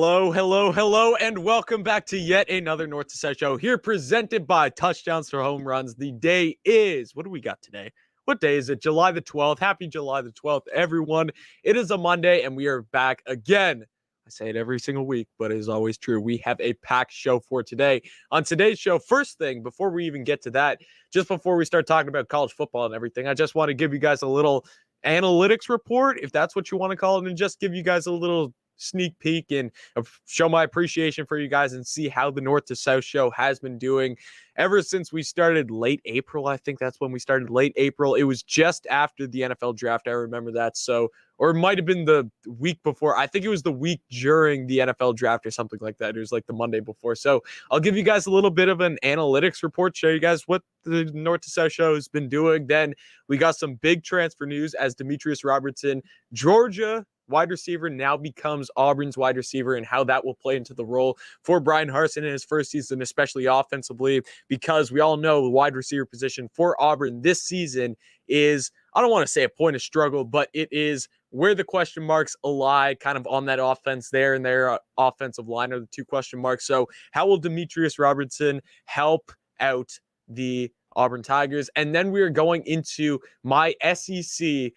Hello, and welcome back to yet another North to South show here presented by Touchdowns to Home Runs. The day is, what do we got today? What day is it? July the 12th. Happy July the 12th, everyone. It is a Monday, and we are back again. I say it every single week, but it is always true. We have a packed show for today. On today's show, first thing, before we even get to that, just before we start talking about college football and everything, I just want to give you guys a little analytics report, if that's what you want to call it, and just give you guys a little sneak peek and show my appreciation for you guys and see how the North to South show has been doing ever since we started late April. I think that's when we started, late April. It was just after the NFL draft. I remember that. So, or it might have been the week before. I think it was the week during the NFL draft or something like that. It was like the Monday before. So I'll give you guys a little bit of an analytics report, show you guys what the North to South show has been doing. Then we got some big transfer news as Demetrius Robertson, Georgia wide receiver, now becomes Auburn's wide receiver, and how that will play into the role for Brian Harsin in his first season, especially offensively, because we all know the wide receiver position for Auburn this season is, I don't want to say a point of struggle, but it is where the question marks lie kind of on that offense there, and their offensive line are the two question marks. So how will Demetrius Robertson help out the Auburn Tigers? And then we are going into my SEC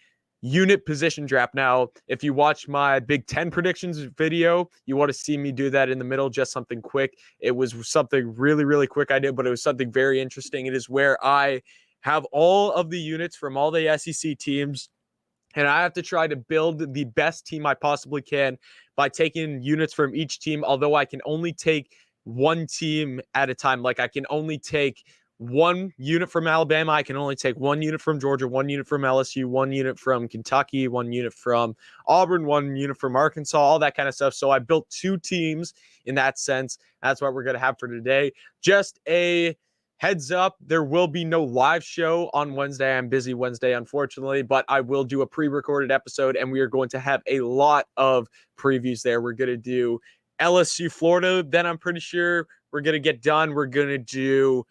unit position draft. Now, if you watch my Big Ten predictions video, you want to see me do that in the middle, just something quick. It was something really quick I did, but it was something very interesting. It is where I have all of the units from all the SEC teams, and I have to try to build the best team I possibly can by taking units from each team, although I can only take one team at a time. Like, I can only take one unit from Alabama, I can only take one unit from Georgia, one unit from LSU, one unit from Kentucky, one unit from Auburn, one unit from Arkansas, all that kind of stuff. So I built two teams in that sense. That's what we're going to have for today. Just a heads up, there will be no live show on Wednesday. I'm busy Wednesday, unfortunately, but I will do a pre-recorded episode, and we are going to have a lot of previews there. We're going to do LSU, Florida. Then I'm pretty sure we're going to get done. We're going to do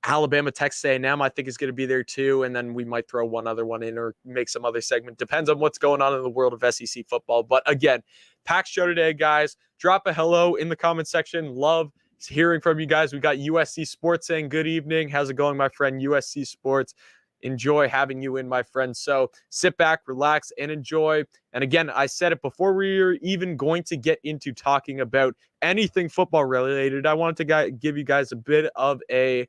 Alabama, Texas A&M, I think is going to be there too. And then we might throw one other one in or make some other segment. Depends on what's going on in the world of SEC football. But again, packed show today, guys. Drop a hello in the comment section. Love hearing from you guys. We got USC Sports saying good evening. How's it going, my friend? USC Sports. Enjoy having you in, my friend. So sit back, relax, and enjoy. And again, I said it before we were even going to get into talking about anything football related. I wanted to give you guys a bit of a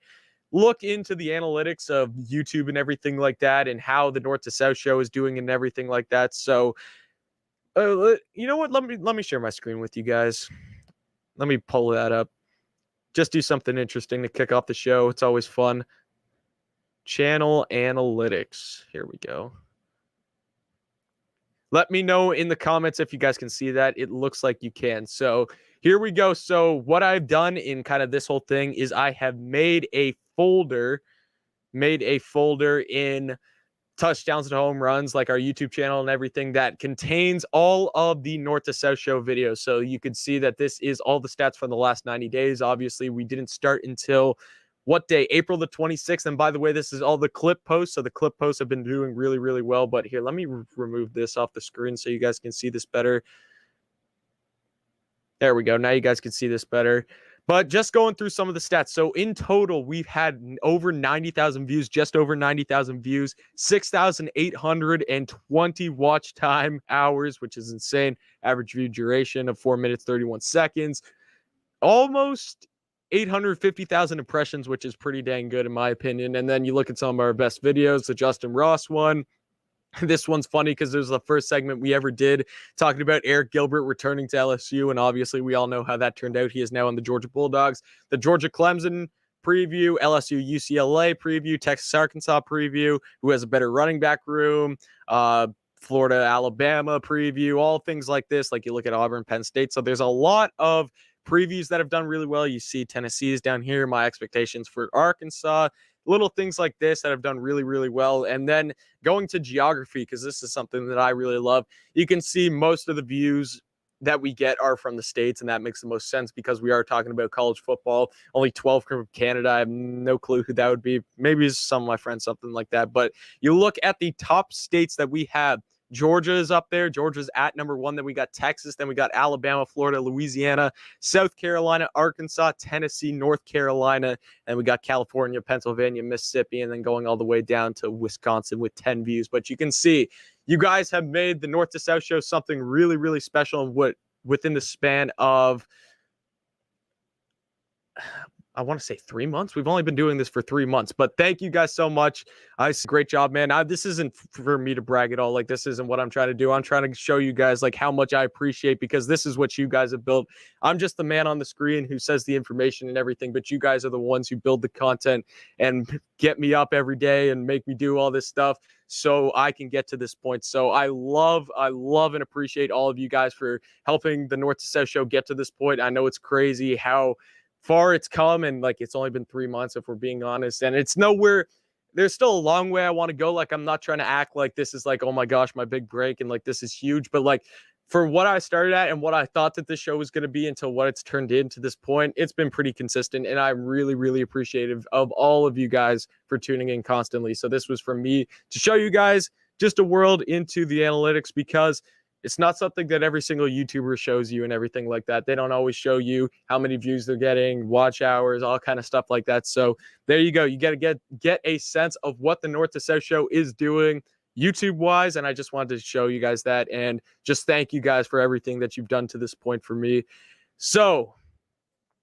look into the analytics of YouTube and everything like that, and how the North to South show is doing and everything like that. So, you know what? Let me share my screen with you guys. Let me pull that up. Just do something interesting to kick off the show. It's always fun. Channel analytics. Here we go. Let me know in the comments if you guys can see that. It looks like you can. So here we go. So what I've done in kind of this whole thing is I have made a folder in Touchdowns to Home Runs, like our YouTube channel and everything, that contains all of the North to South show videos. So you can see that this is all the stats from the last 90 days. Obviously, we didn't start until what day? April the 26th. And by the way, this is all the clip posts. So the clip posts have been doing really well. But here, let me remove this off the screen so you guys can see this better. There we go. Now you guys can see this better. But just going through some of the stats. So in total, we've had over 90,000 views, just over 90,000 views, 6,820 watch time hours, which is insane. Average view duration of 4 minutes, 31 seconds. Almost 850,000 impressions, which is pretty dang good in my opinion. And then you look at some of our best videos, the Justin Ross one. This one's funny because it was the first segment we ever did talking about Eric Gilbert returning to LSU, and obviously we all know how that turned out. He is now on the Georgia Bulldogs. The Georgia Clemson preview, LSU UCLA preview, Texas Arkansas preview, who has a better running back room, Florida Alabama preview, all things like this. Like you look at Auburn, Penn State. So there's a lot of previews that have done really well. You see Tennessee's down here, my expectations for Arkansas, little things like this that have done really well. And then going to geography, because this is something that I really love. You can see most of the views that we get are from the States, and that makes the most sense because we are talking about college football. Only 12 from Canada. I have no clue who that would be. Maybe some of my friends, something like that. But you look at the top states that we have Georgia is up there. Georgia's at number 1. Then we got Texas. Then we got Alabama, Florida, Louisiana, South Carolina, Arkansas, Tennessee, North Carolina. And we got California, Pennsylvania, Mississippi, and then going all the way down to Wisconsin with 10 views. But you can see you guys have made the North to South show something really, really special within the span of, I want to say 3 months. We've only been doing this for 3 months, but thank you guys so much. Great job, man. This isn't for me to brag at all. Like, this isn't what I'm trying to do. I'm trying to show you guys like how much I appreciate, because this is what you guys have built. I'm just the man on the screen who says the information and everything, but you guys are the ones who build the content and get me up every day and make me do all this stuff so I can get to this point. So I love and appreciate all of you guys for helping the North to South show get to this point. I know it's crazy how far it's come, and like it's only been 3 months if we're being honest, and it's nowhere. There's still a long way I want to go. Like, I'm not trying to act like this is like, oh my gosh, my big break and like this is huge, but like for what I started at and what I thought that this show was going to be until what it's turned into this point, it's been pretty consistent, and I'm really, really appreciative of all of you guys for tuning in constantly. So this was from me to show you guys just a world into the analytics, because it's not something that every single YouTuber shows you and everything like that. They don't always show you how many views they're getting, watch hours, all kind of stuff like that. So there you go. You got to get a sense of what the North to South show is doing YouTube-wise, and I just wanted to show you guys that and just thank you guys for everything that you've done to this point for me. So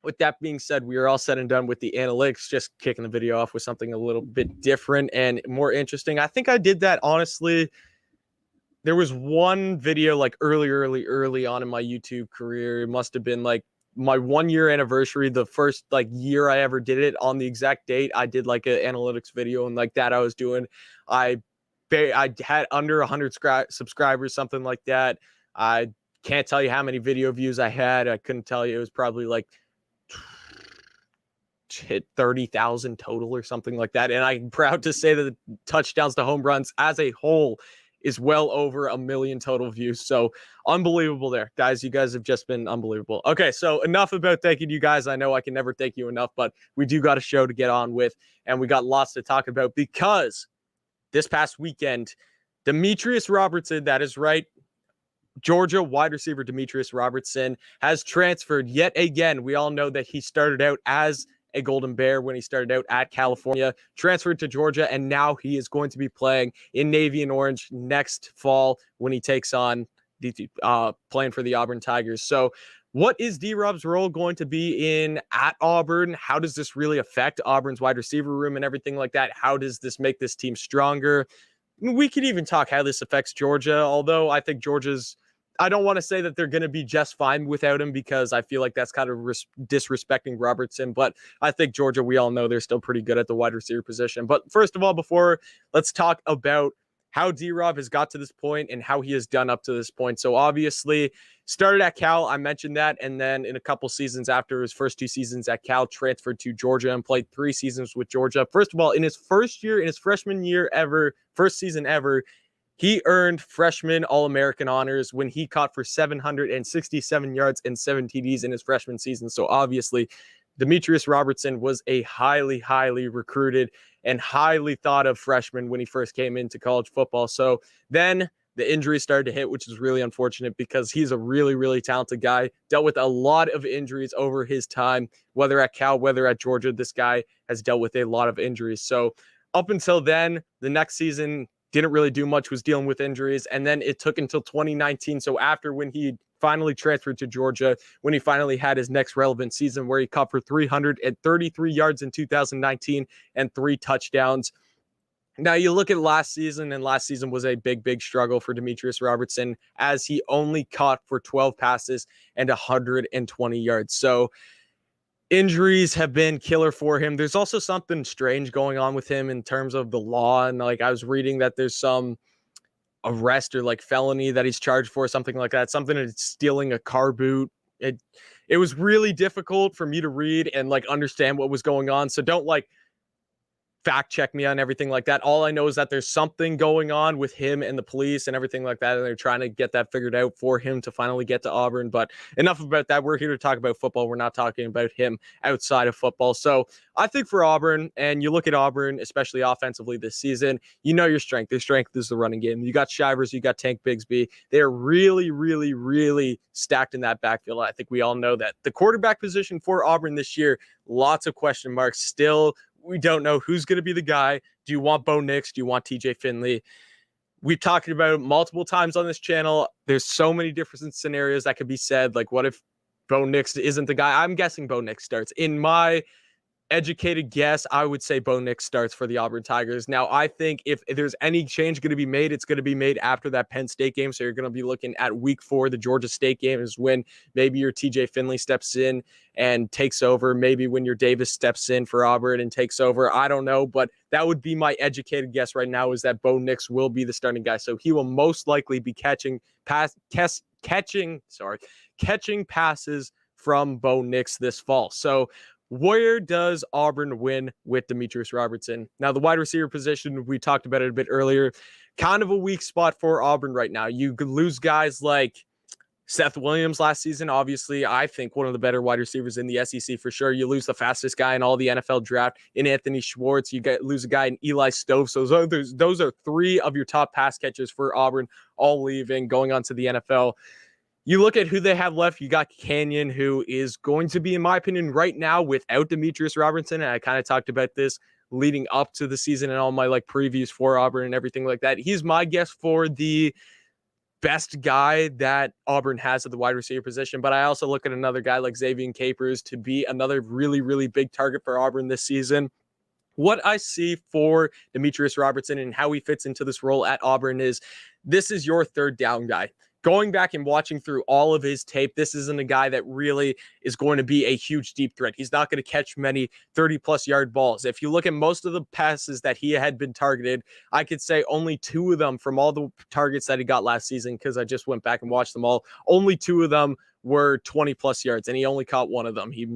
with that being said, we are all said and done with the analytics, just kicking the video off with something a little bit different and more interesting. I think I did that, honestly. There was one video like early on in my YouTube career. It must have been like my 1-year anniversary, the first like year I ever did it. On the exact date, I did like an analytics video, and like that I was doing. I had under 100 subscribers, something like that. I can't tell you how many video views I had. I couldn't tell you. It was probably like hit 30,000 total or something like that. And I'm proud to say that the touchdowns to home runs as a whole is well over 1 million total views. So unbelievable there, guys. You guys have just been unbelievable. Okay, so enough about thanking you guys. I know I can never thank you enough, but we do got a show to get on with, and we got lots to talk about, because this past weekend, Demetrius Robertson, that is right, Georgia wide receiver Demetrius Robertson has transferred yet again. We all know that he started out as a Golden Bear when he started out at California, transferred to Georgia, and now he is going to be playing in Navy and Orange next fall when he takes on playing for the Auburn Tigers. So what is D-Rob's role going to be at Auburn? How does this really affect Auburn's wide receiver room and everything like that? How does this make this team stronger? We could even talk how this affects Georgia, although I think I don't want to say that they're going to be just fine without him, because I feel like that's kind of disrespecting Robertson. But I think Georgia, we all know they're still pretty good at the wide receiver position. But first of all, let's talk about how D-Rob has got to this point and how he has done up to this point. So obviously started at Cal, I mentioned that. And then in a couple seasons after his first 2 seasons at Cal, transferred to Georgia and played 3 seasons with Georgia. First of all, in his freshman year ever, first season ever, he earned freshman All-American honors when he caught for 767 yards and 7 TDs in his freshman season. So obviously, Demetrius Robertson was a highly, highly recruited and highly thought of freshman when he first came into college football. So then the injuries started to hit, which is really unfortunate, because he's a really, really talented guy. Dealt with a lot of injuries over his time, whether at Cal, whether at Georgia. This guy has dealt with a lot of injuries. So up until then, the next season, didn't really do much, was dealing with injuries. And then it took until 2019. So after when he finally transferred to Georgia, when he finally had his next relevant season where he caught for 333 yards in 2019 and 3 touchdowns. Now you look at last season, and last season was a big, big struggle for Demetrius Robertson, as he only caught for 12 passes and 120 yards. So injuries have been killer for him. There's also something strange going on with him in terms of the law. And like I was reading that there's some arrest or like felony that he's charged for, something like that, something that's stealing a car boot. It was really difficult for me to read and like understand what was going on. So don't like fact check me on everything like that. All I know is that there's something going on with him and the police and everything like that, and they're trying to get that figured out for him to finally get to Auburn. But enough about that. We're here to talk about football. We're not talking about him outside of football. So I think for Auburn, and you look at Auburn, especially offensively this season, you know your strength. Their strength is the running game. You got Shivers, you got Tank Bigsby. They're really, really, really stacked in that backfield. I think we all know that. The quarterback position for Auburn this year, lots of question marks still. We don't know who's going to be the guy. Do you want Bo Nix? Do you want TJ Finley? We've talked about it multiple times on this channel. There's so many different scenarios that could be said. Like, what if Bo Nix isn't the guy? I'm guessing Bo Nix starts. In my educated guess, I would say Bo Nix starts for the Auburn Tigers. Now, I think if there's any change going to be made, it's going to be made after that Penn State game. So you're going to be looking at week 4. The Georgia State game is when maybe your TJ Finley steps in and takes over. Maybe when your Davis steps in for Auburn and takes over. I don't know, but that would be my educated guess right now, is that Bo Nix will be the starting guy. So he will most likely be catching passes from Bo Nix this fall. So where does Auburn win with Demetrius Robertson? Now, the wide receiver position, we talked about it a bit earlier, kind of a weak spot for Auburn right now. You could lose guys like Seth Williams last season, obviously, I think one of the better wide receivers in the SEC for sure. You lose the fastest guy in all the NFL draft in Anthony Schwartz. You lose a guy in Eli Stove. So those are 3 of your top pass catchers for Auburn, all leaving, going on to the NFL. You look at who they have left. You got Canyon, who is going to be, in my opinion, right now without Demetrius Robertson. And I kind of talked about this leading up to the season and all my previews for Auburn and everything like that. He's my guess for the best guy that Auburn has at the wide receiver position. But I also look at another guy like Xavier Capers to be another really, really big target for Auburn this season. What I see for Demetrius Robertson and how he fits into this role at Auburn is this is your third down guy. Going back and watching through all of his tape, this isn't a guy that really is going to be a huge deep threat. He's not going to catch many 30-plus yard balls. If you look at most of the passes that he had been targeted, I could say only 2 of them from all the targets that he got last season, because I just went back and watched them all, only 2 of them were 20-plus yards, and he only caught 1 of them. He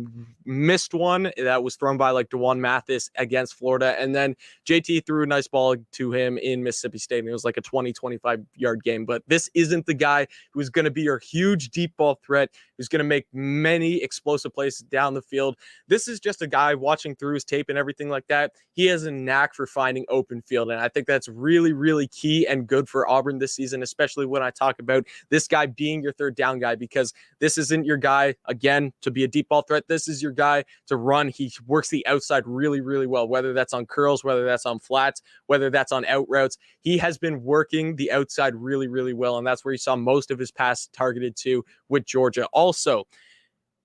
missed one that was thrown by DeJuan Mathis against Florida, and then JT threw a nice ball to him in Mississippi State, and it was like a 20, 25-yard game. But this isn't the guy who's going to be your huge deep ball threat, who's going to make many explosive plays down the field. This is just a guy, watching through his tape and everything like that, he has a knack for finding open field, and I think that's really, really key and good for Auburn this season, especially when I talk about this guy being your third down guy, because this isn't your guy, again, to be a deep ball threat. This is your guy to run. He works the outside really, really well, whether that's on curls, whether that's on flats, whether that's on out routes. He has been working the outside really, really well, and that's where you saw most of his pass targeted to with Georgia. Also,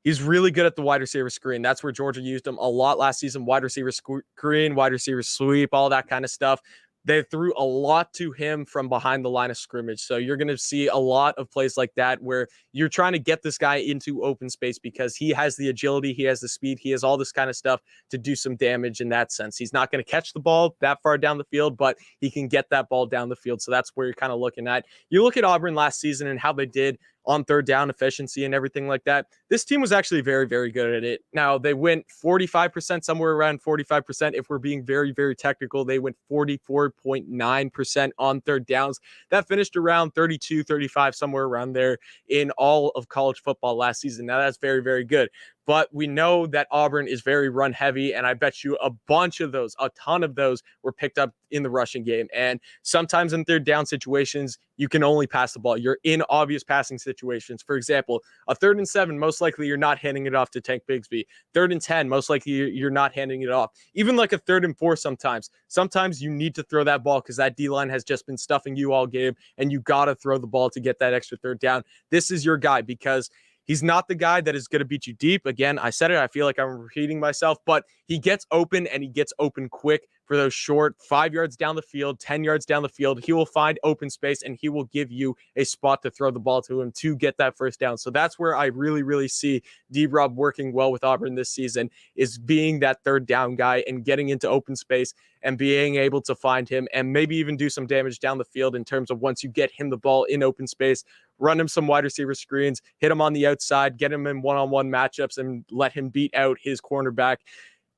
he's really good at the wide receiver screen. That's where Georgia used him a lot last season. Wide receiver screen, wide receiver sweep, all that kind of stuff. They threw a lot to him from behind the line of scrimmage. So you're going to see a lot of plays like that where you're trying to get this guy into open space because he has the agility, he has the speed, he has all this kind of stuff to do some damage in that sense. He's not going to catch the ball that far down the field, but he can get that ball down the field. So that's where you're kind of looking at. You look at Auburn last season and how they did on third down efficiency and everything like that. This team was actually very, very good at it. Now, they went 45%, somewhere around 45%. If we're being very, very technical, they went 44.9% on third downs. That finished around 32, 35, somewhere around there in all of college football last season. Now, that's very, very good. But we know that Auburn is very run heavy, and I bet you a bunch of those, a ton of those were picked up in the rushing game. And sometimes in third down situations, you can only pass the ball. You're in obvious passing situations. For example, a 3rd and 7, most likely you're not handing it off to Tank Bigsby. 3rd and 10, most likely you're not handing it off. Even like a 3rd and 4 sometimes. Sometimes you need to throw that ball because that D-line has just been stuffing you all game, and you got to throw the ball to get that extra third down. This is your guy because he's not the guy that is going to beat you deep. Again, I said it. I feel like I'm repeating myself, but he gets open, and he gets open quick for those short 5 yards down the field, 10 yards down the field. He will find open space, and he will give you a spot to throw the ball to him to get that first down. So that's where I really, really see D-Rob working well with Auburn this season, is being that third down guy and getting into open space and being able to find him and maybe even do some damage down the field in terms of once you get him the ball in open space, run him some wide receiver screens, hit him on the outside, get him in one-on-one matchups, and let him beat out his cornerback.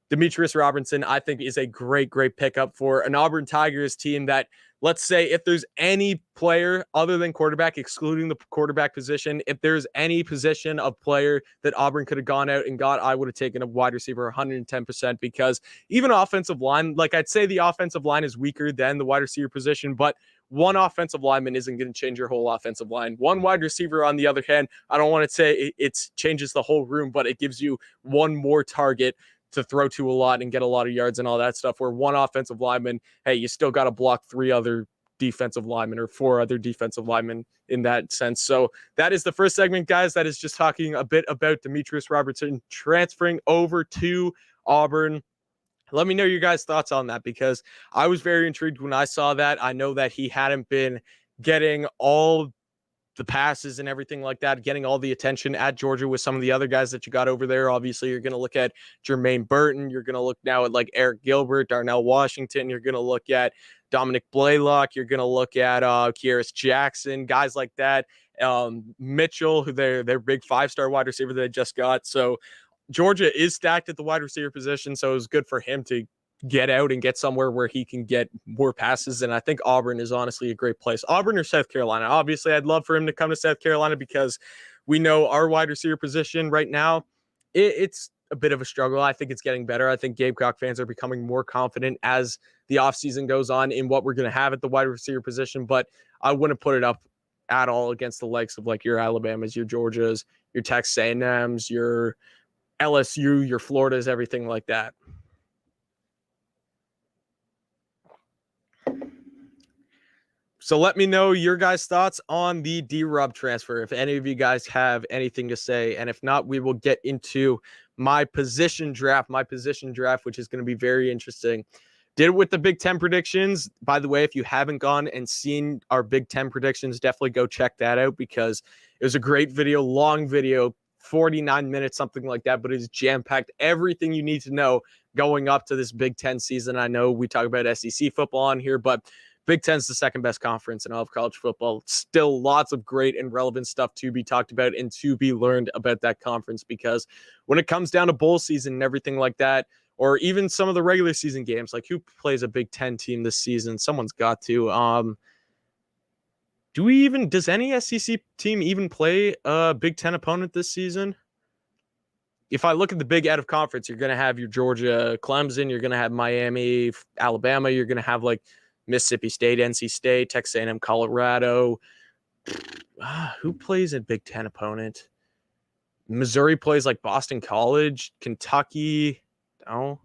Demetrius Robertson, I think, is a great pickup for an Auburn Tigers team that, let's say, if there's any player other than quarterback, excluding the quarterback position, if there's any position of player that Auburn could have gone out and got, I would have taken a wide receiver 110%, because even offensive line, like, I'd say the offensive line is weaker than the wide receiver position, but one offensive lineman isn't going to change your whole offensive line. One wide receiver, on the other hand, I don't want to say it changes the whole room, but it gives you one more target to throw to a lot and get a lot of yards and all that stuff, where one offensive lineman, hey, you still got to block 3 other defensive linemen or 4 other defensive linemen in that sense. So that is the first segment, guys. That is just talking a bit about Demetrius Robertson transferring over to Auburn. Let me know your guys' thoughts on that, because I was very intrigued when I saw that. I know that he hadn't been getting all the passes and everything like that, getting all the attention at Georgia with some of the other guys that you got over there. Obviously, you're going to look at Jermaine Burton. You're going to look now at like Eric Gilbert, Darnell Washington. You're going to look at Dominic Blaylock. You're going to look at Kieris Jackson, guys like that. Mitchell, who they're big 5-star wide receiver that they just got. So Georgia is stacked at the wide receiver position, so it was good for him to get out and get somewhere where he can get more passes. And I think Auburn is honestly a great place. Auburn or South Carolina. Obviously, I'd love for him to come to South Carolina, because we know our wide receiver position right now, it's a bit of a struggle. I think it's getting better. I think Gamecock fans are becoming more confident as the offseason goes on in what we're going to have at the wide receiver position, but I wouldn't put it up at all against the likes of like your Alabamas, your Georgias, your Texas A&Ms, your LSU, your Floridas, everything like that. So let me know your guys' thoughts on the D-Rub transfer, if any of you guys have anything to say. And if not, we will get into my position draft, which is going to be very interesting. Did it with the Big Ten predictions. By the way, if you haven't gone and seen our Big Ten predictions, definitely go check that out, because it was a great video, long video, 49 minutes, something like that, but it is jam-packed. Everything you need to know going up to this Big Ten season. I know we talk about SEC football on here, but Big Ten's the second best conference in all of college football. Still lots of great and relevant stuff to be talked about and to be learned about that conference, because when it comes down to bowl season and everything like that, or even some of the regular season games, like who plays a Big Ten team this season? Someone's got to. Does any SEC team even play a Big Ten opponent this season? If I look at the big out of conference, you're going to have your Georgia, Clemson, you're going to have Miami, Alabama, you're going to have like Mississippi State, NC State, Texas A&M, Colorado. Who plays a Big Ten opponent? Missouri plays like Boston College, Kentucky. No,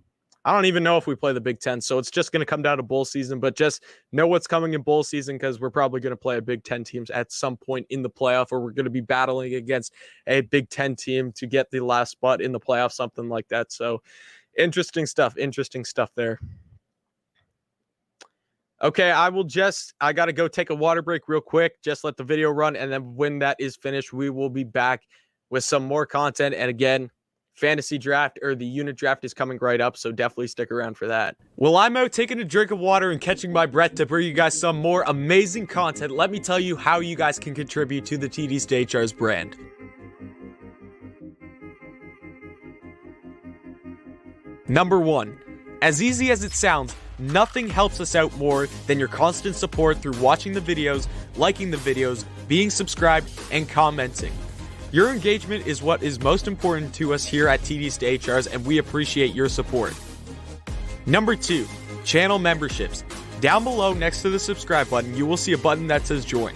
I don't even know if we play the Big Ten. So it's just going to come down to bowl season, but just know what's coming in bowl season, because we're probably going to play a Big Ten teams at some point in the playoff, or we're going to be battling against a Big Ten team to get the last spot in the playoff, something like that. So interesting stuff there. Okay, I got to go take a water break real quick. Just let the video run. And then when that is finished, we will be back with some more content. And again, fantasy draft, or the unit draft, is coming right up. So definitely stick around for that. Well, I'm out taking a drink of water and catching my breath to bring you guys some more amazing content. Let me tell you how you guys can contribute to the TDSTOHRS brand. Number 1, as easy as it sounds, nothing helps us out more than your constant support through watching the videos, liking the videos, being subscribed, and commenting. Your engagement is what is most important to us here at TDSTOHRS, and we appreciate your support. Number 2, channel memberships. Down below next to the subscribe button, you will see a button that says join.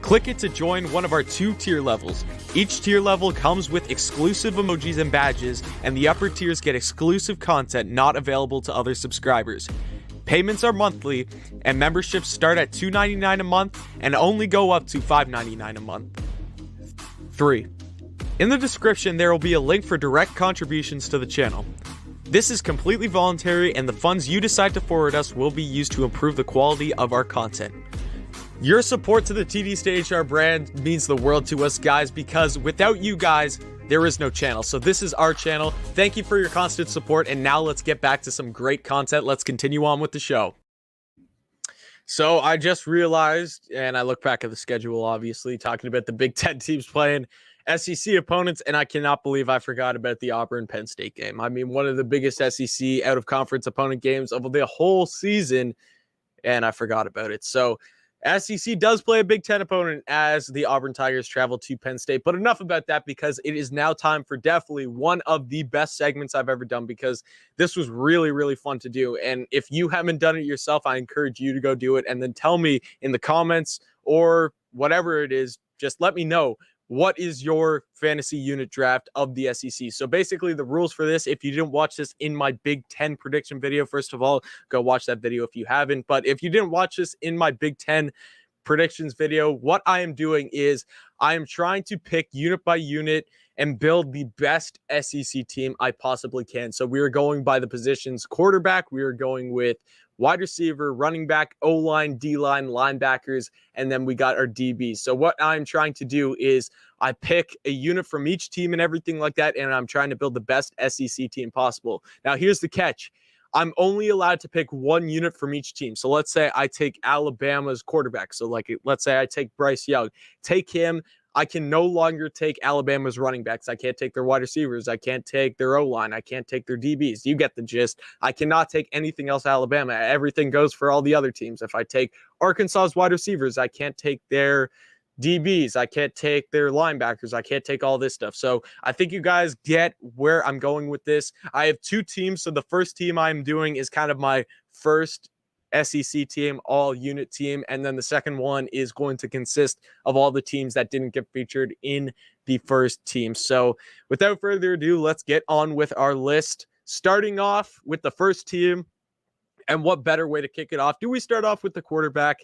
Click it to join one of our 2 tier levels. Each tier level comes with exclusive emojis and badges, and the upper tiers get exclusive content not available to other subscribers. Payments are monthly, and memberships start at $2.99 a month and only go up to $5.99 a month. 3. In the description, there will be a link for direct contributions to the channel. This is completely voluntary, and the funds you decide to forward us will be used to improve the quality of our content. Your support to the TDSTOHR brand means the world to us, guys, because without you guys, there is no channel. So this is our channel. Thank you for your constant support, and now let's get back to some great content. Let's continue on with the show. So I just realized, and I look back at the schedule, obviously, talking about the Big Ten teams playing, SEC opponents, and I cannot believe I forgot about the Auburn-Penn State game. I mean, one of the biggest SEC out-of-conference opponent games of the whole season, and I forgot about it. So SEC does play a Big Ten opponent as the Auburn Tigers travel to Penn State. But enough about that, because it is now time for definitely one of the best segments I've ever done, because this was really, really fun to do. And if you haven't done it yourself, I encourage you to go do it and then tell me in the comments or whatever it is. Just let me know, what is your fantasy unit draft of the SEC? So basically the rules for this, if you didn't watch this in my Big Ten prediction video, first of all, go watch that video if you haven't. But if you didn't watch this in my Big Ten predictions video, what I am doing is I am trying to pick unit by unit and build the best SEC team I possibly can. So we are going by the positions: quarterback, we are going with wide receiver, running back, O-line, D-line, linebackers, and then we got our DBs. So what I'm trying to do is I pick a unit from each team and everything like that, and I'm trying to build the best SEC team possible. Now, here's the catch. I'm only allowed to pick one unit from each team. So let's say I take Alabama's quarterback. So let's say I take Bryce Young. Take him. I can no longer take Alabama's running backs. I can't take their wide receivers. I can't take their O-line. I can't take their DBs. You get the gist. I cannot take anything else Alabama. Everything goes for all the other teams. If I take Arkansas's wide receivers, I can't take their DBs. I can't take their linebackers. I can't take all this stuff. So I think you guys get where I'm going with this. I have two teams. So the first team I'm doing is kind of my first SEC team, all unit team. And then the second one is going to consist of all the teams that didn't get featured in the first team. So without further ado, let's get on with our list. Starting off with the first team, and what better way to kick it off? Do we start off with the quarterback?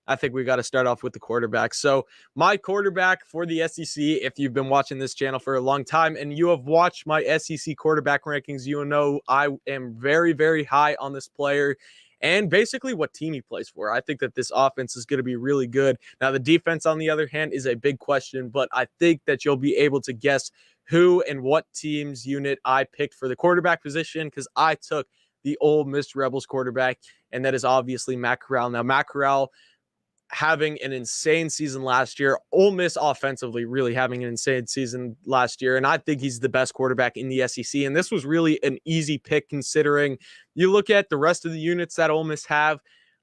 I think we got to start off with the quarterback. So my quarterback for the SEC, if you've been watching this channel for a long time and you have watched my SEC quarterback rankings, you know I am very, very high on this player and basically what team he plays for. I think that this offense is going to be really good. Now, the defense, on the other hand, is a big question, but I think that you'll be able to guess who and what team's unit I picked for the quarterback position, because I took the Ole Miss Rebels quarterback, and that is obviously Matt Corral. Now, Matt Corral having an insane season last year. Ole Miss offensively really having an insane season last year, and I think he's the best quarterback in the SEC. And this was really an easy pick, considering you look at the rest of the units that Ole Miss have.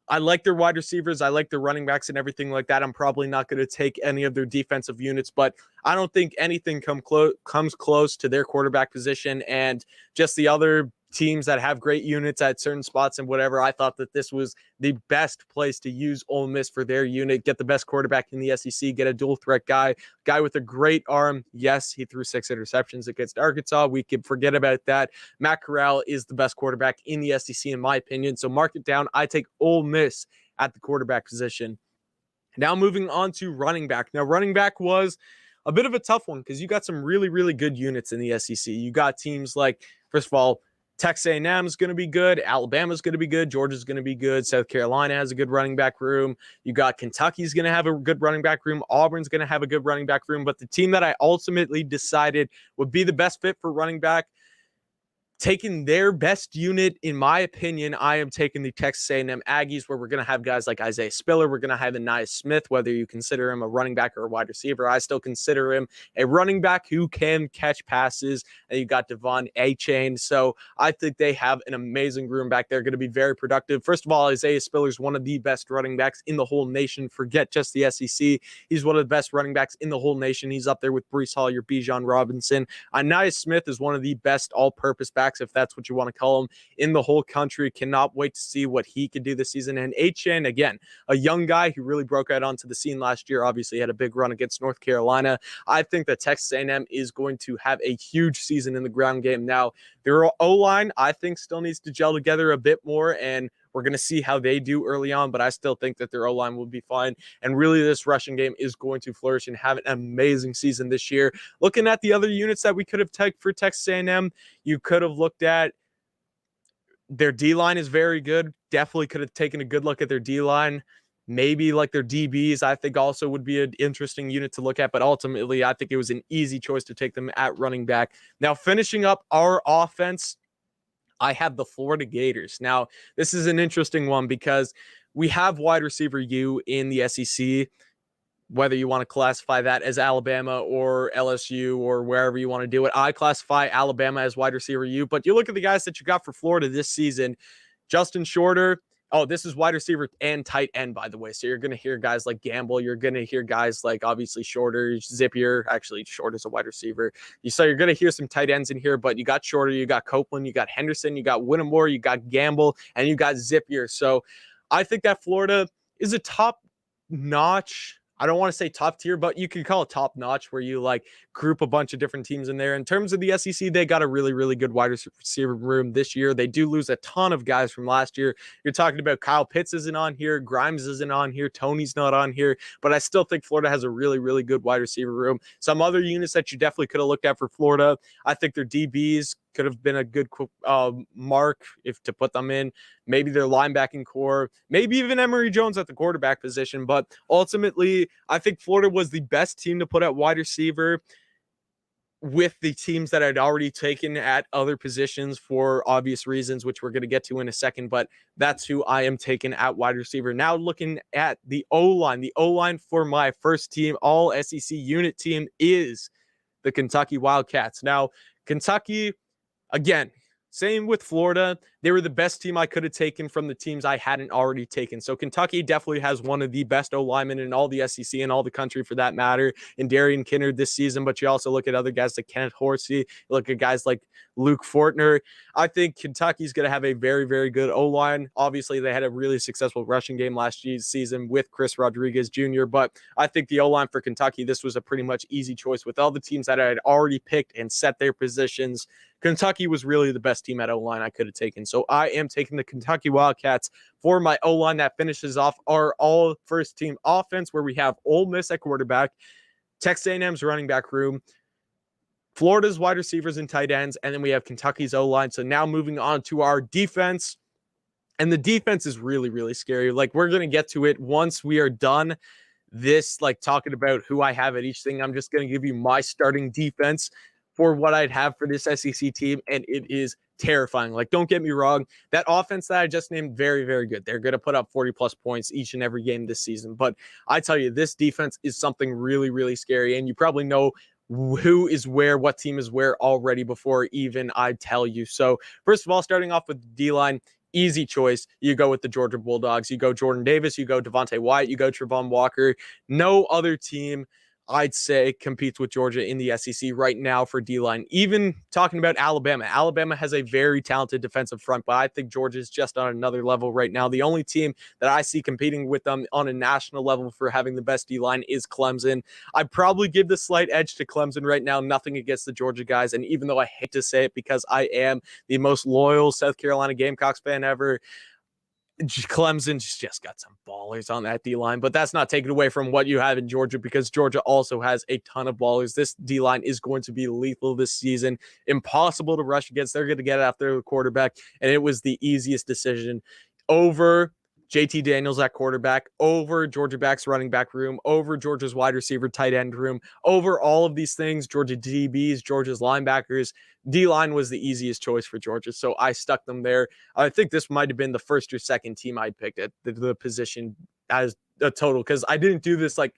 I like their wide receivers. I like their running backs and everything like that. I'm probably not going to take any of their defensive units, but I don't think anything comes close to their quarterback position. And just the other teams that have great units at certain spots and whatever, I thought that this was the best place to use Ole Miss for their unit. Get the best quarterback in the SEC, get a dual threat guy with a great arm. Yes, he threw 6 interceptions against Arkansas. We can forget about that. Matt Corral is the best quarterback in the SEC, in my opinion. So mark it down. I take Ole Miss at the quarterback position. Now moving on to running back. Now, running back was a bit of a tough one because you got some really, really good units in the SEC. You got teams like, first of all, Texas A&M is going to be good. Alabama's going to be good. Georgia's going to be good. South Carolina has a good running back room. You got Kentucky's going to have a good running back room. Auburn's going to have a good running back room. But the team that I ultimately decided would be the best fit for running back, taking their best unit, in my opinion, I am taking the Texas A&M Aggies, where we're going to have guys like Isaiah Spiller. We're going to have Anais Smith, whether you consider him a running back or a wide receiver. I still consider him a running back who can catch passes. And you got Devon Achane. So I think they have an amazing room back there, going to be very productive. First of all, Isaiah Spiller is one of the best running backs in the whole nation. Forget just the SEC. He's one of the best running backs in the whole nation. He's up there with Breece Hall, your Bijan Robinson. Anais Smith is one of the best all-purpose backs, if that's what you want to call him, in the whole country. Cannot wait to see what he can do this season. And Achane, again, a young guy who really broke out onto the scene last year. Obviously had a big run against North Carolina. I think that Texas A&M is going to have a huge season in the ground game. Now, their O-line, I think, still needs to gel together a bit more, and we're going to see how they do early on, but I still think that their O-line will be fine. And really, this rushing game is going to flourish and have an amazing season this year. Looking at the other units that we could have taken for Texas A&M, you could have looked at their D-line is very good. Definitely could have taken a good look at their D-line. Maybe like their DBs, I think also would be an interesting unit to look at, but ultimately, I think it was an easy choice to take them at running back. Now, finishing up our offense, I have the Florida Gators. Now, this is an interesting one because we have wide receiver U in the SEC. whether you want to classify that as Alabama or LSU or wherever you want to do it. I classify Alabama as wide receiver U, but you look at the guys that you got for Florida this season. Justin Shorter. Oh, this is wide receiver and tight end, by the way. So you're going to hear guys like Gamble. You're going to hear guys like, obviously, Shorter, Zippier. Actually, Shorter's a wide receiver. So you're going to hear some tight ends in here, but you got Shorter, you got Copeland, you got Henderson, you got Whittemore, you got Gamble, and you got Zippier. So I think that Florida is a top-notch, I don't want to say top tier, but you could call it top notch, where you like group a bunch of different teams in there. In terms of the SEC, they got a really, really good wide receiver room this year. They do lose a ton of guys from last year. You're talking about Kyle Pitts isn't on here. Grimes isn't on here. Tony's not on here, but I still think Florida has a really, really good wide receiver room. Some other units that you definitely could have looked at for Florida, I think their DBs could have been a good mark if to put them in. Maybe their linebacking core, maybe even Emory Jones at the quarterback position. But ultimately, I think Florida was the best team to put at wide receiver with the teams that I'd already taken at other positions for obvious reasons, which we're going to get to in a second. But that's who I am taking at wide receiver. Now looking at the O-line. The O-line for my first team, all SEC unit team, is the Kentucky Wildcats. Now, Kentucky, again, same with Florida. They were the best team I could have taken from the teams I hadn't already taken. So Kentucky definitely has one of the best O-linemen in all the SEC and all the country for that matter in Darian Kinnard this season. But you also look at other guys like Kenneth Horsey, you look at guys like Luke Fortner. I think Kentucky's going to have a very, very good O-line. Obviously, they had a really successful rushing game last season with Chris Rodriguez Jr., but I think the O-line for Kentucky, this was a pretty much easy choice with all the teams that I had already picked and set their positions. Kentucky was really the best team at O-line I could have taken. So I am taking the Kentucky Wildcats for my O-line. That finishes off our all first team offense, where we have Ole Miss at quarterback, Texas A&M's running back room, Florida's wide receivers and tight ends, and then we have Kentucky's O-line. So now moving on to our defense. And the defense is really, really scary. Like, we're going to get to it once we are done this, like talking about who I have at each thing. I'm just going to give you my starting defense for what I'd have for this SEC team, and it is terrifying. Like, don't get me wrong, that offense that I just named, very, very good. They're going to put up 40-plus points each and every game this season. But I tell you, this defense is something really, really scary, and you probably know who is where, what team is where already before even I tell you. So, first of all, starting off with the D-line, easy choice. You go with the Georgia Bulldogs. You go Jordan Davis. You go Devontae Wyatt. You go Trevon Walker. No other team, I'd say, competes with Georgia in the SEC right now for D-line. Even talking about Alabama. Alabama has a very talented defensive front, but I think Georgia is just on another level right now. The only team that I see competing with them on a national level for having the best D-line is Clemson. I'd probably give the slight edge to Clemson right now. Nothing against the Georgia guys, and even though I hate to say it because I am the most loyal South Carolina Gamecocks fan ever, Clemson's just got some ballers on that D-line, but that's not taken away from what you have in Georgia, because Georgia also has a ton of ballers. This D-line is going to be lethal this season. Impossible to rush against. They're going to get after the quarterback, and it was the easiest decision over JT Daniels at quarterback, over Georgia back's running back room, over Georgia's wide receiver tight end room, over all of these things, Georgia DBs, Georgia's linebackers. D-line was the easiest choice for Georgia, so I stuck them there. I think this might have been the first or second team I picked at the position as a total, because I didn't do this like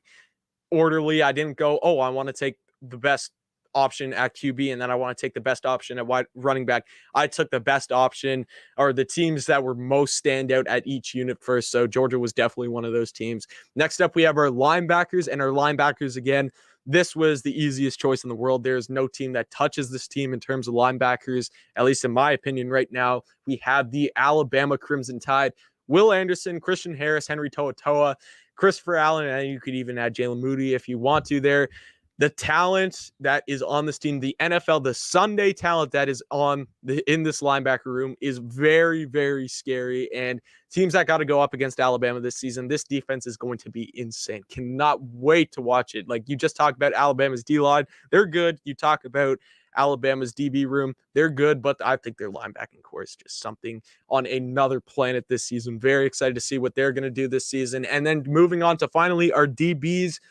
orderly. I didn't go, oh, I want to take the best option at QB and then I want to take the best option at wide running back. I took the best option, or the teams that were most standout at each unit first. So Georgia was definitely one of those teams. Next up, we have our linebackers, and our linebackers, again, this was the easiest choice in the world. There's no team that touches this team in terms of linebackers, at least in my opinion right now. We have the Alabama Crimson Tide. Will Anderson, Christian Harris, Henry To'oTo'o, Christopher Allen, and you could even add Jalen Moody if you want to there. The talent that is on this team, the NFL, the Sunday talent that is in this linebacker room is very, very scary. And teams that got to go up against Alabama this season, this defense is going to be insane. Cannot wait to watch it. Like, you just talked about Alabama's D-line. They're good. You talk about Alabama's DB room. They're good, but I think their linebacking core is just something on another planet this season. Very excited to see what they're going to do this season. And then moving on to finally our DBs,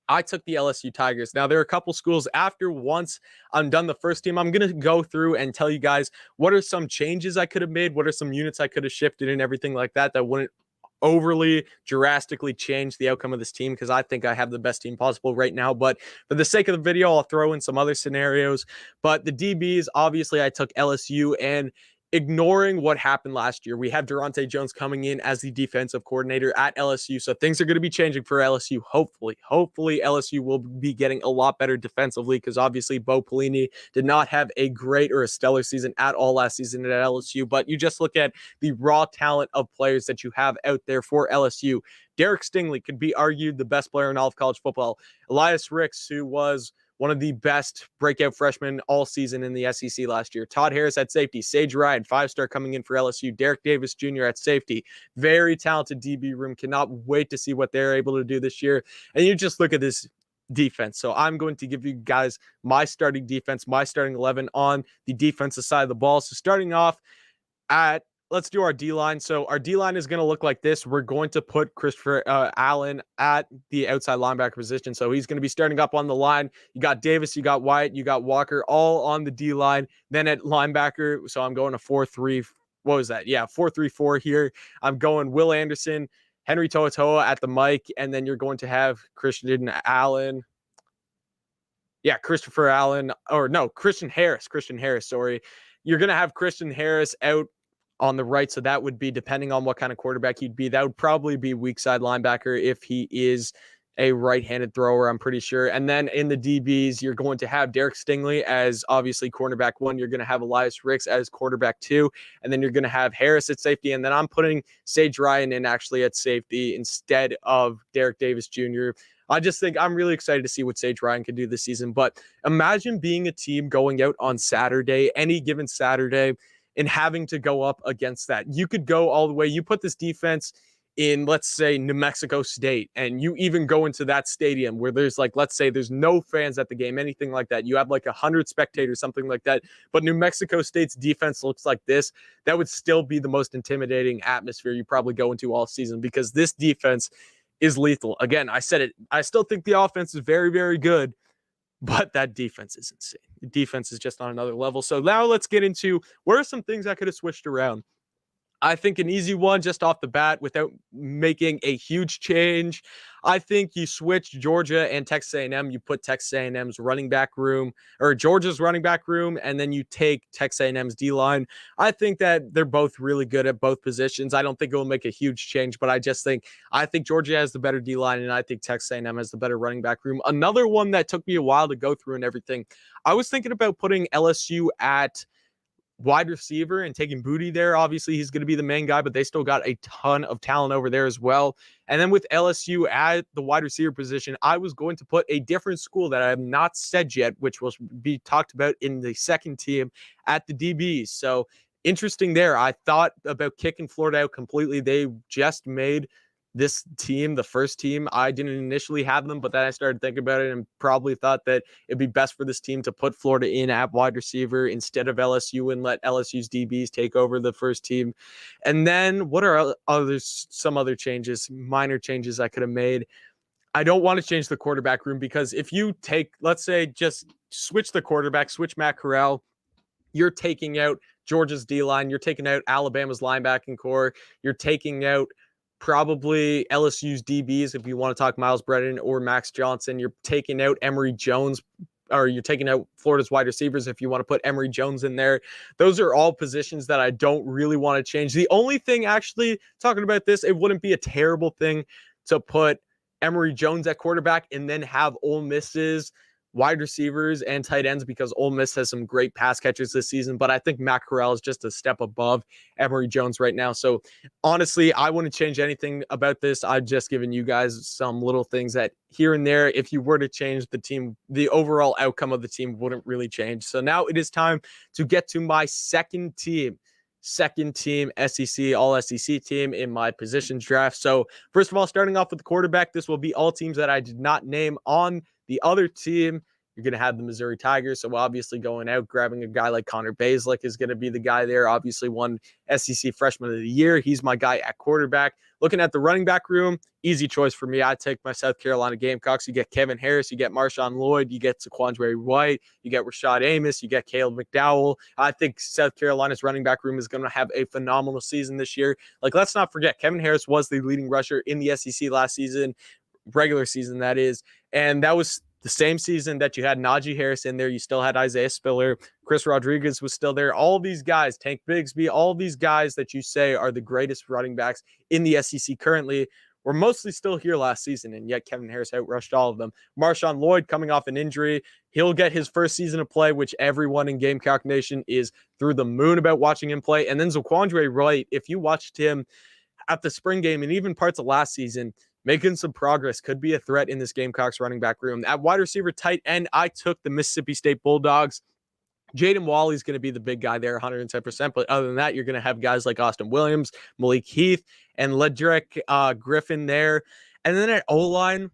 I took the LSU Tigers. Now, there are a couple schools. Once I'm done the first team, I'm going to go through and tell you guys what are some changes I could have made, what are some units I could have shifted and everything like that wouldn't overly drastically change the outcome of this team because I think I have the best team possible right now. But for the sake of the video, I'll throw in some other scenarios. But the DBs, obviously, I took LSU, and ignoring what happened last year, we have Durante Jones coming in as the defensive coordinator at LSU. So things are going to be changing for LSU. Hopefully LSU will be getting a lot better defensively because obviously Bo Pelini did not have a great or a stellar season at all last season at LSU. But you just look at the raw talent of players that you have out there for LSU. Derek Stingley could be argued the best player in all of college football. Elias Ricks, who was one of the best breakout freshmen all season in the SEC last year. Todd Harris at safety. Sage Ryan, 5-star coming in for LSU. Derek Davis Jr. at safety. Very talented DB room. Cannot wait to see what they're able to do this year. And you just look at this defense. So I'm going to give you guys my starting defense, my starting 11 on the defensive side of the ball. So starting off at, let's do our D-line. So our D-line is going to look like this. We're going to put Christopher Allen at the outside linebacker position. So he's going to be starting up on the line. You got Davis, you got Wyatt, you got Walker, all on the D-line. Then at linebacker, so I'm going to 4-3. What was that? Yeah, 4-3-4 here. I'm going Will Anderson, Henry To'oTo'o at the mic, and then you're going to have Christian Harris, sorry. You're going to have Christian Harris out on the right, so that would be, depending on what kind of quarterback he'd be, that would probably be weak side linebacker if he is a right-handed thrower, I'm pretty sure. And then in the DBs, you're going to have Derek Stingley as obviously cornerback 1. You're going to have Elias Ricks as quarterback 2. And then you're going to have Harris at safety. And then I'm putting Sage Ryan in actually at safety instead of Derek Davis Jr. I just think I'm really excited to see what Sage Ryan can do this season. But imagine being a team going out on Saturday, any given Saturday, and having to go up against that. You could go all the way. You put this defense in, let's say, New Mexico State, and you even go into that stadium where there's like, let's say there's no fans at the game, anything like that. You have like 100 spectators, something like that. But New Mexico State's defense looks like this. That would still be the most intimidating atmosphere you probably go into all season because this defense is lethal. Again, I said it. I still think the offense is very, very good, but that defense is insane. The defense is just on another level. So now let's get into what are some things I could have switched around. I think an easy one just off the bat without making a huge change. I think you switch Georgia and Texas A&M. You put Texas A&M's running back room or Georgia's running back room, and then you take Texas A&M's D-line. I think that they're both really good at both positions. I don't think it will make a huge change, but I think Georgia has the better D-line, and I think Texas A&M has the better running back room. Another one that took me a while to go through and everything, I was thinking about putting LSU at wide receiver and taking Booty there. Obviously, he's going to be the main guy, but they still got a ton of talent over there as well. And then with LSU at the wide receiver position, I was going to put a different school that I have not said yet, which will be talked about in the second team at the DBs. So interesting there. I thought about kicking Florida out completely. They just made this team, the first team. I didn't initially have them, but then I started thinking about it and probably thought that it'd be best for this team to put Florida in at wide receiver instead of LSU and let LSU's DBs take over the first team. And then what are some other changes, minor changes I could have made? I don't want to change the quarterback room because if you take, let's say, just switch the quarterback, switch Matt Corral, you're taking out Georgia's D-line, you're taking out Alabama's linebacking core, you're taking out probably LSU's DBs if you want to talk Miles Brennan or Max Johnson. You're taking out Emory Jones, or you're taking out Florida's wide receivers if you want to put Emory Jones in there. Those are all positions that I don't really want to change. The only thing, actually, talking about this, it wouldn't be a terrible thing to put Emory Jones at quarterback and then have Ole Miss's wide receivers and tight ends because Ole Miss has some great pass catchers this season, but I think Matt Corral is just a step above Emory Jones right now. So honestly, I wouldn't change anything about this. I've just given you guys some little things that here and there, if you were to change the team, the overall outcome of the team wouldn't really change. So now it is time to get to my second team, SEC, all SEC team in my positions draft. So first of all, starting off with the quarterback, this will be all teams that I did not name on the other team. You're going to have the Missouri Tigers. So obviously going out, grabbing a guy like Connor Bazelak is going to be the guy there. Obviously won SEC Freshman of the Year. He's my guy at quarterback. Looking at the running back room, easy choice for me. I take my South Carolina Gamecocks. You get Kevin Harris, you get Marshawn Lloyd, you get Saquandre White, you get Rashad Amos, you get Caleb McDowell. I think South Carolina's running back room is going to have a phenomenal season this year. Like, let's not forget, Kevin Harris was the leading rusher in the SEC last season, regular season, that is. And that was the same season that you had Najee Harris in there. You still had Isaiah Spiller. Chris Rodriguez was still there. All these guys, Tank Bigsby, all these guys that you say are the greatest running backs in the SEC currently were mostly still here last season, and yet Kevin Harris outrushed all of them. Marshawn Lloyd coming off an injury. He'll get his first season of play, which everyone in Gamecock Nation is through the moon about watching him play. And then Zaquandre Wright, if you watched him at the spring game and even parts of last season, making some progress, could be a threat in this Gamecocks running back room. At wide receiver, tight end, I took the Mississippi State Bulldogs. Jaden Wally's going to be the big guy there, 110%. But other than that, you're going to have guys like Austin Williams, Malik Heath, and Ledrick Griffin there. And then at O-line,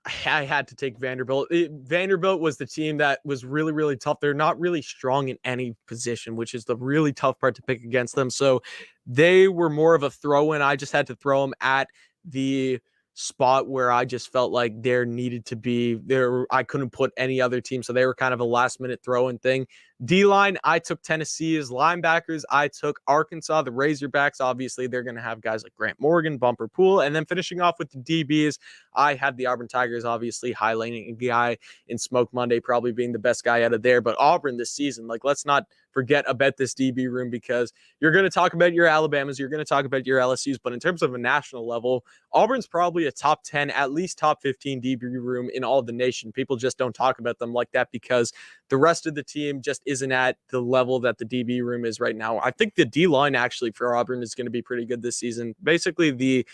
I had to take Vanderbilt. Vanderbilt was the team that was really, really tough. They're not really strong in any position, which is the really tough part to pick against them. So they were more of a throw-in. I just had to throw them at the spot where I just felt like there needed to be there. I couldn't put any other team. So they were kind of a last minute throw-in thing. D-line, I took Tennessee's. Linebackers, I took Arkansas, the Razorbacks. Obviously, they're going to have guys like Grant Morgan, Bumper Pool. And then finishing off with the DBs, I had the Auburn Tigers, obviously highlighting a guy in Smoke Monday, probably being the best guy out of there. But Auburn this season, like, let's not forget about this DB room, because you're going to talk about your Alabamas, you're going to talk about your LSUs, but in terms of a national level, Auburn's probably a top 10, at least top 15 DB room in all of the nation. People just don't talk about them like that because the rest of the team just isn't at the level that the DB room is right now. I think the D-line actually for Auburn is going to be pretty good this season. Basically, the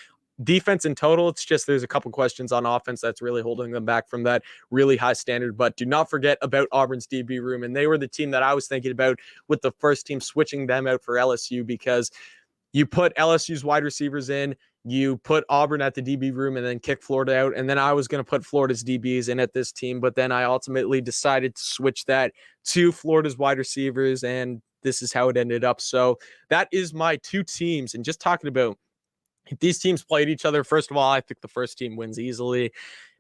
defense in total, it's just there's a couple questions on offense that's really holding them back from that really high standard. But do not forget about Auburn's DB room. And they were the team that I was thinking about with the first team, switching them out for LSU, because you put LSU's wide receivers in, you put Auburn at the DB room, and then kick Florida out. And then I was going to put Florida's DBs in at this team, but then I ultimately decided to switch that to Florida's wide receivers, and this is how it ended up. So that is my two teams. And just talking about if these teams played each other, first of all, I think the first team wins easily.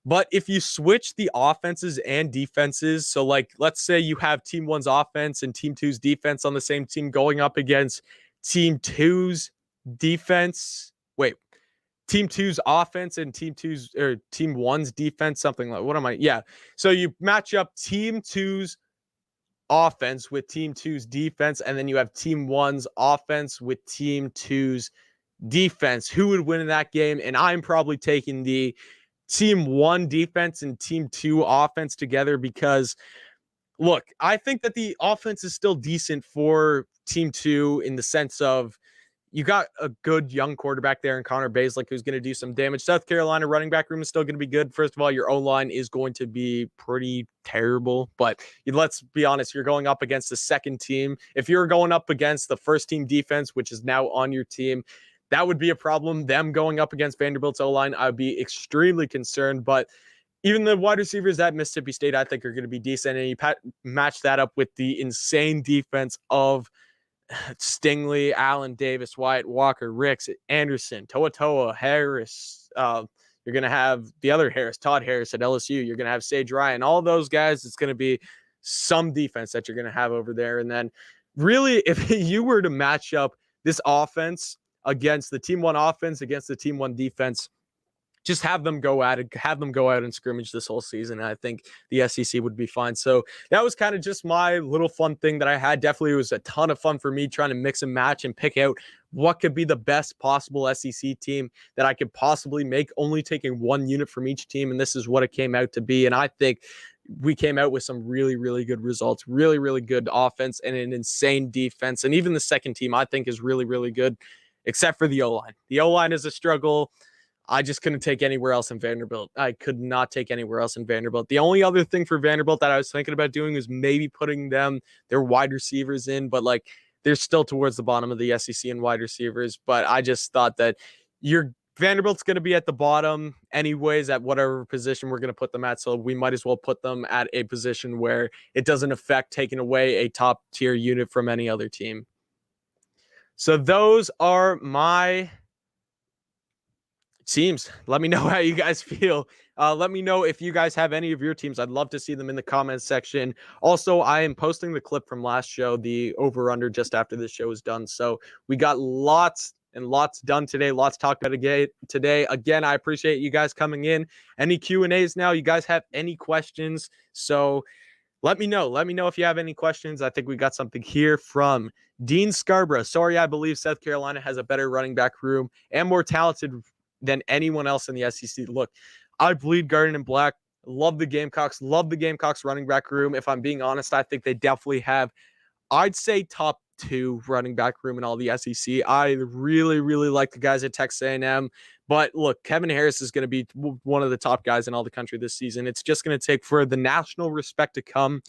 But if you switch the offenses and defenses, so like let's say you have team one's offense and team two's defense on the same team going up against team two's defense. Wait, team two's offense and team two's or team one's defense, something like what am I? Yeah. So you match up team two's offense with team two's defense, and then you have team one's offense with team two's defense. Who would win in that game? And I'm probably taking the team one defense and team two offense together, because look, I think that the offense is still decent for team two in the sense of you got a good young quarterback there in Connor Bazelak who's going to do some damage. South Carolina running back room is still going to be good. First of all, your O-line is going to be pretty terrible, but let's be honest, you're going up against the second team. If you're going up against the first team defense, which is now on your team, that would be a problem. Them going up against Vanderbilt's O-line, I would be extremely concerned. But even the wide receivers at Mississippi State, I think, are going to be decent. And you match that up with the insane defense of Stingley, Allen, Davis, Wyatt, Walker, Ricks, Anderson, Toa, Harris. You're going to have the other Harris, Todd Harris at LSU. You're going to have Sage Ryan. All those guys, it's going to be some defense that you're going to have over there. And then really, if you were to match up this offense against the team one offense, against the team one defense, just have them go at it, have them go out and scrimmage this whole season. And I think the SEC would be fine. So that was kind of just my little fun thing that I had. Definitely it was a ton of fun for me trying to mix and match and pick out what could be the best possible SEC team that I could possibly make, only taking one unit from each team. And this is what it came out to be. And I think we came out with some really, really good results, really, really good offense and an insane defense. And even the second team I think is really, really good, except for the O-line. The O-line is a struggle. I just couldn't take anywhere else in Vanderbilt. I could not take anywhere else in Vanderbilt. The only other thing for Vanderbilt that I was thinking about doing was maybe putting their wide receivers in, but like they're still towards the bottom of the SEC in wide receivers. But I just thought that you're Vanderbilt's going to be at the bottom anyways at whatever position we're going to put them at. So we might as well put them at a position where it doesn't affect taking away a top tier unit from any other team. So those are my teams. Let me know how you guys feel. Let me know if you guys have any of your teams. I'd love to see them in the comments section. Also, I am posting the clip from last show, the over-under, just after this show is done. So we got lots and lots done today. Lots talked about today. Again, I appreciate you guys coming in. Any Q&As now? You guys have any questions? So let me know. Let me know if you have any questions. I think we got something here from Dean Scarborough. Sorry, I believe South Carolina has a better running back room and more talented than anyone else in the SEC. Look, I bleed Garden and Black. Love the Gamecocks. Love the Gamecocks running back room. If I'm being honest, I think they definitely have, I'd say, top 2 running back room in all the SEC. I really, really like the guys at Texas A&M. But look, Kevin Harris is going to be one of the top guys in all the country this season. It's just going to take for the national respect to come.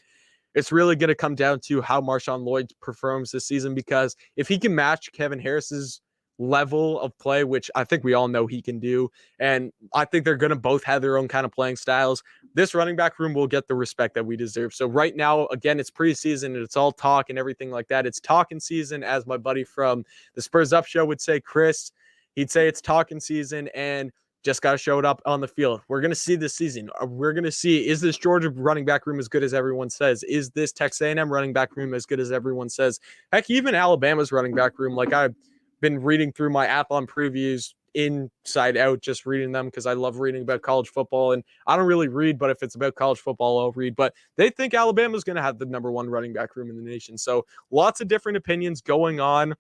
It's really going to come down to how Marshawn Lloyd performs this season, because if he can match Kevin Harris's level of play, which I think we all know he can do, and I think they're going to both have their own kind of playing styles, this running back room will get the respect that we deserve. So right now, again, it's preseason and it's all talk and everything like that. It's talking season, as my buddy from the Spurs Up show would say, Chris. He'd say it's talking season, and just got to show it up on the field. We're going to see this season. We're going to see, is this Georgia running back room as good as everyone says? Is this Texas A&M running back room as good as everyone says? Heck, even Alabama's running back room. Like, I've been reading through my Athlon previews inside out, just reading them because I love reading about college football. And I don't really read, but if it's about college football, I'll read. But they think Alabama's going to have the number 1 running back room in the nation. So lots of different opinions going on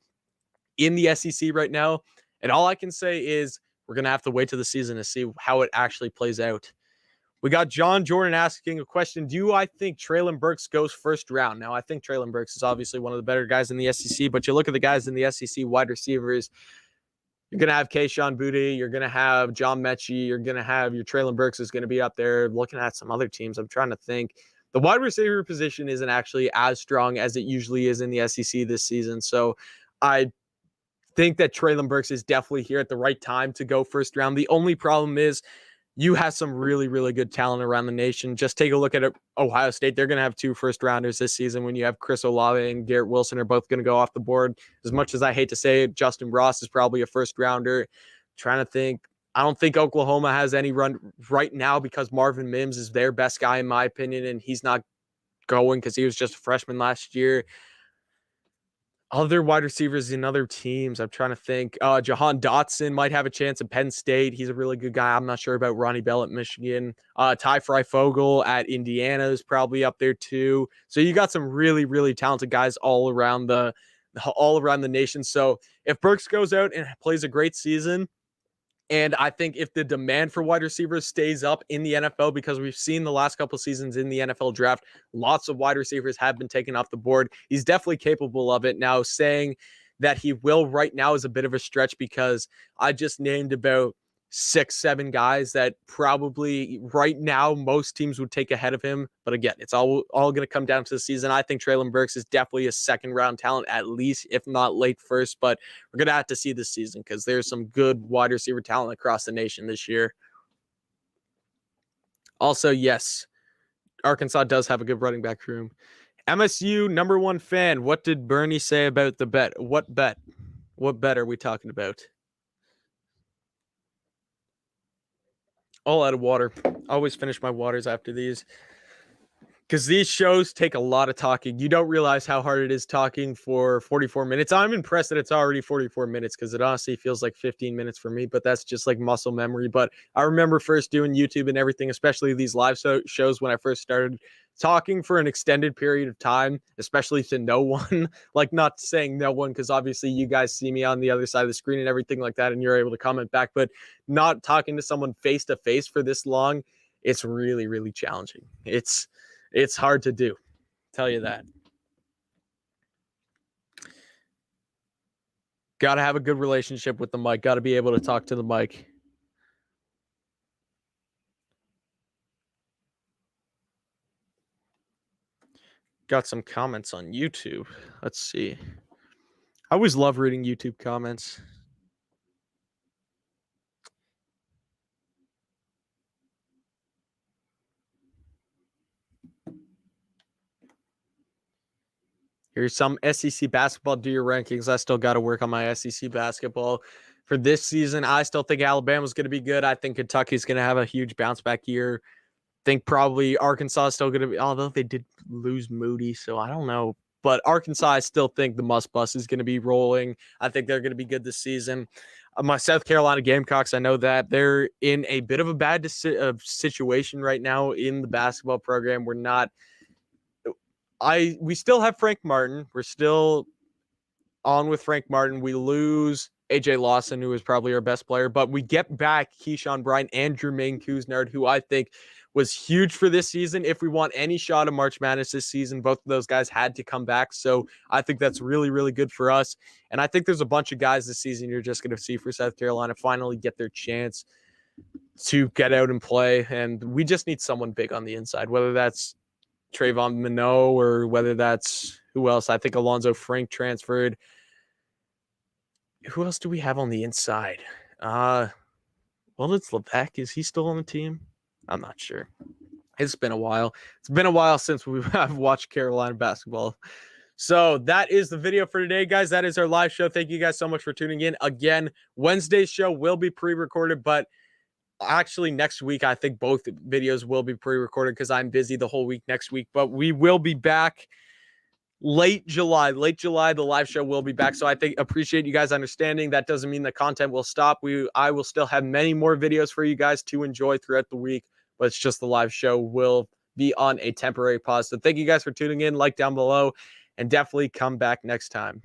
in the SEC right now. And all I can say is, we're going to have to wait to the season to see how it actually plays out. We got John Jordan asking a question. Do I think Treylon Burks goes first round? Now, I think Treylon Burks is obviously one of the better guys in the SEC, but you look at the guys in the SEC wide receivers, you're going to have Kayshon Boutte, you're going to have John Mechie, you're going to have your Treylon Burks is going to be up there. Looking at some other teams, I'm trying to think. The wide receiver position isn't actually as strong as it usually is in the SEC this season. So I think that Treylon Burks is definitely here at the right time to go first round. The only problem is you have some really, really good talent around the nation. Just take a look at Ohio State. They're going to have 2 first rounders this season when you have Chris Olave and Garrett Wilson are both going to go off the board. As much as I hate to say it, Justin Ross is probably a first rounder. Trying to think. I don't think Oklahoma has any run right now because Marvin Mims is their best guy, in my opinion, and he's not going because he was just a freshman last year. Other wide receivers in other teams, I'm trying to think. Jahan Dotson might have a chance at Penn State. He's a really good guy. I'm not sure about Ronnie Bell at Michigan. Ty Freifogel at Indiana is probably up there too. So you got some really, really talented guys all around the nation. So if Burks goes out and plays a great season, and I think if the demand for wide receivers stays up in the NFL, because we've seen the last couple of seasons in the NFL draft, lots of wide receivers have been taken off the board. He's definitely capable of it. Now, saying that he will right now is a bit of a stretch because I just named about 6-7 guys that probably right now most teams would take ahead of him. But again, it's all going to come down to the season. I think Treylon Burks is definitely a second round talent, at least, if not late first. But we're going to have to see this season because there's some good wide receiver talent across the nation this year. Also, yes, Arkansas does have a good running back room. MSU number 1 fan. What did Bernie say about the bet? What bet? What bet are we talking about? All out of water. I always finish my waters after these because these shows take a lot of talking. You don't realize how hard it is talking for 44 minutes. I'm impressed that it's already 44 minutes because it honestly feels like 15 minutes for me, but that's just like muscle memory. But I remember first doing YouTube and everything, especially these live shows when I first started, talking for an extended period of time, especially to no one, like not saying no one, because obviously you guys see me on the other side of the screen and everything like that, and you're able to comment back, but not talking to someone face to face for this long, it's really, really challenging. It's hard to do. Tell you that. Got to have a good relationship with the mic. Got to be able to talk to the mic. Got some comments on YouTube. Let's see. I always love reading YouTube comments. Here's some SEC basketball. Do your rankings. I still got to work on my SEC basketball for this season. I still think Alabama's going to be good. I think Kentucky's going to have a huge bounce back year. Think probably Arkansas is still going to be, although they did lose Moody, so I don't know. But Arkansas, I still think the Must Bus is going to be rolling. I think they're going to be good this season. My South Carolina Gamecocks, I know that they're in a bit of a bad situation right now in the basketball program. We still have Frank Martin. We're still on with Frank Martin. We lose AJ Lawson, who is probably our best player, but we get back Keyshawn Bryant and Jermaine Couisnard, who I think was huge for this season. If we want any shot of March Madness this season, both of those guys had to come back. So I think that's really, really good for us. And I think there's a bunch of guys this season you're just going to see for South Carolina finally get their chance to get out and play. And we just need someone big on the inside, whether that's Trayvon Minot or whether that's who else. I think Alonzo Frank transferred. Who else do we have on the inside? Well, it's Levesque. Is he still on the team? I'm not sure. It's been a while. It's been a while since I've watched Carolina basketball. So that is the video for today, guys. That is our live show. Thank you guys so much for tuning in. Again, Wednesday's show will be pre-recorded, but actually next week, I think both videos will be pre-recorded because I'm busy the whole week next week. But we will be back late July, the live show will be back. So I appreciate you guys understanding. That doesn't mean the content will stop. I will still have many more videos for you guys to enjoy throughout the week, but it's just the live show will be on a temporary pause. So thank you guys for tuning in. Like down below and definitely come back next time.